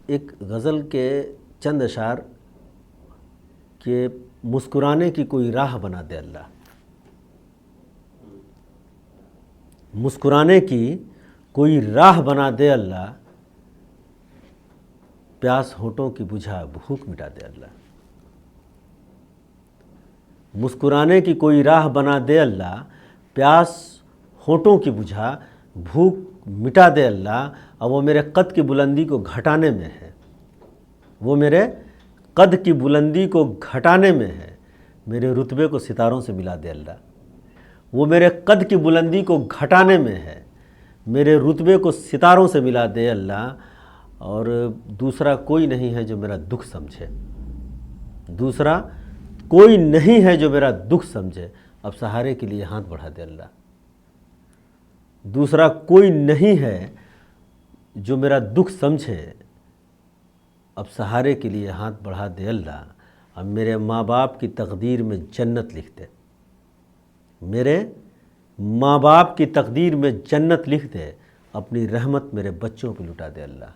एक गज़ल के चंद अशार के मुस्कुराने की कोई राह बना दे अल्लाह। मुस्कुराने की कोई राह बना दे अल्लाह, प्यास होठों की बुझा भूख मिटा दे अल्लाह। मुस्कुराने की कोई राह बना दे अल्लाह, प्यास होठों की बुझा भूख मिटा दे अल्लाह। और वो मेरे कद की बुलंदी को घटाने में है, वो मेरे कद की बुलंदी को घटाने में है, मेरे रुतबे को सितारों से मिला दे अल्लाह। वो मेरे कद की बुलंदी को घटाने में है, मेरे रुतबे को सितारों से मिला दे अल्लाह। और दूसरा कोई नहीं है जो मेरा दुख समझे, दूसरा कोई नहीं है जो मेरा दुख समझे, अब सहारे के लिए हाथ बढ़ा दे अल्लाह। दूसरा कोई नहीं है जो मेरा दुख समझे, अब सहारे के लिए हाथ बढ़ा दे अल्लाह। अब मेरे माँ बाप की तकदीर में जन्नत लिख दे, मेरे माँ बाप की तकदीर में जन्नत लिख दे, अपनी रहमत मेरे बच्चों पे लुटा दे अल्लाह।